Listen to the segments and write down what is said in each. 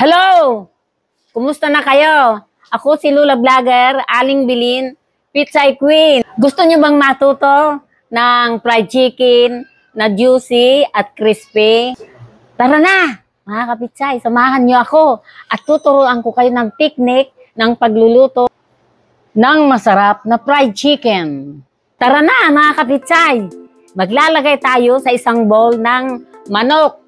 Hello! Kumusta na kayo? Ako si Lula Vlogger, Aling Bilin, Pitsay Queen. Gusto nyo bang matuto ng fried chicken na juicy at crispy? Tara na, mga kapitsay, samahan nyo ako at tuturuan ko kayo ng technique ng pagluluto ng masarap na fried chicken. Tara na, mga kapitsay! Maglalagay tayo sa isang bowl ng manok.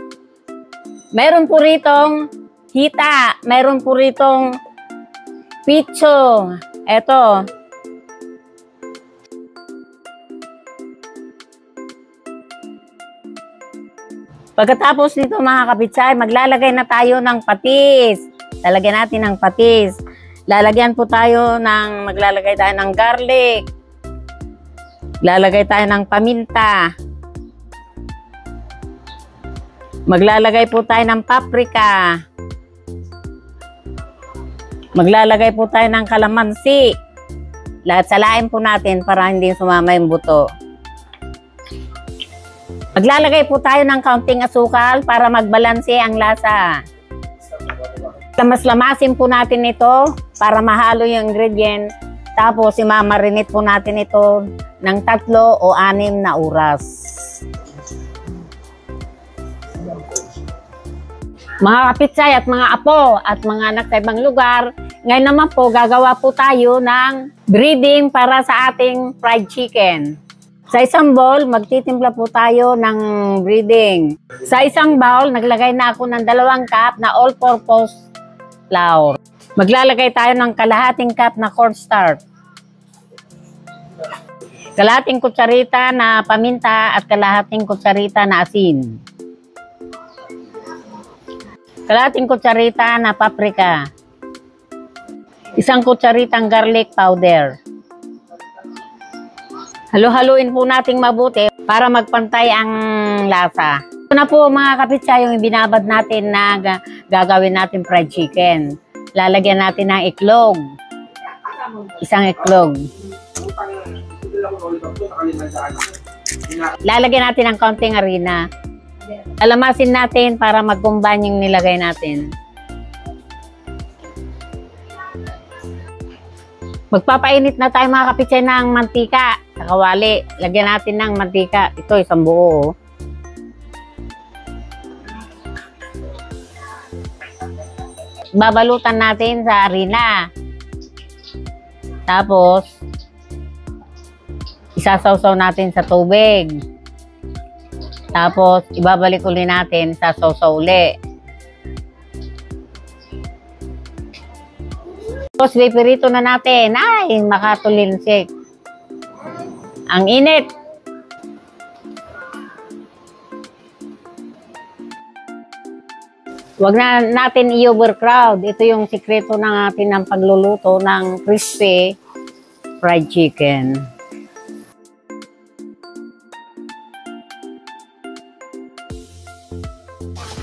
Meron po ritong hita, meron po ritong pitso. Eto. Pagkatapos nito mga kapitsay, maglalagay na tayo ng patis. Lalagyan natin ng patis. Maglalagay tayo ng garlic. Lalagay tayo ng paminta. Maglalagay po tayo ng paprika. Maglalagay po tayo ng kalamansi. Lahat salain po natin para hindi sumama yung buto. Maglalagay po tayo ng kaunting asukal para magbalanse ang lasa. Lamas-lamasin po natin ito para mahalo yung ingredient. Tapos imamarinate po natin ito ng 3 o 6 na oras. Mga kapitsay at mga apo at mga anak sa ibang lugar, ngayon naman po gagawa po tayo ng breading para sa ating fried chicken. Sa isang bowl, magtitimpla po tayo ng breading. Sa isang bowl, naglagay na ako ng 2 cup na all-purpose flour. Maglalagay tayo ng kalahating cup na cornstarch. Kalahating kutsarita na paminta at kalahating kutsarita na asin. Kalahating kutsarita na paprika. 1 kutsaritang garlic powder. Halo-haluin po nating mabuti para magpantay ang lasa. Ito na po mga kapitsay yung binabad natin na gagawin natin fried chicken. Lalagyan natin ng iklog. 1 iklog. Lalagyan natin ng kaunting harina. Alamasin natin para mag-combine yung nilagay natin. Magpapainit na tayo mga kapitsay ng mantika sa kawali. Lagyan natin ng mantika. Ito, 1 buo. Babalutan natin sa harina. Tapos, isasawsaw natin sa tubig. Tapos, ibabalik ulit natin sa sawsaw ulit. Tapos, pipirito na natin. Ay, makatulinsik. Ang init. Huwag na natin i-overcrowd. Ito yung sikreto ng atin ng pagluluto ng crispy fried chicken.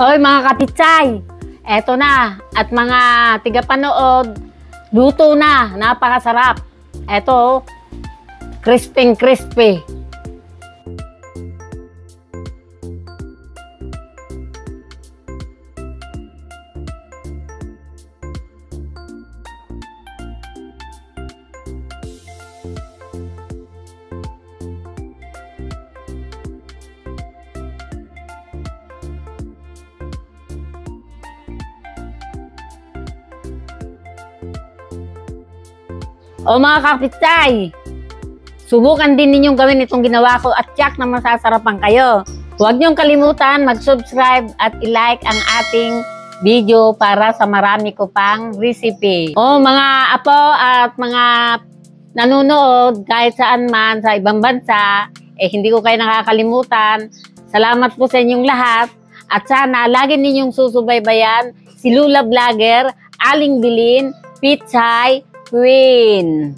Hoy mga kapitsay, eto na. At mga tigapanood, luto na. Napakasarap. Eto, crispy. O mga kapitsay, subukan din ninyong gawin itong ginawa ko at tiyak na masasarapan kayo. Huwag niyong kalimutan mag-subscribe at i-like ang ating video para sa marami ko pang recipe. O mga apo at mga nanonood kahit saan man sa ibang bansa, hindi ko kayo nakakalimutan. Salamat po sa inyong lahat at sana lagi ninyong susubaybayan si Lula Vlogger, Aling Bilin, Pitsay Queen.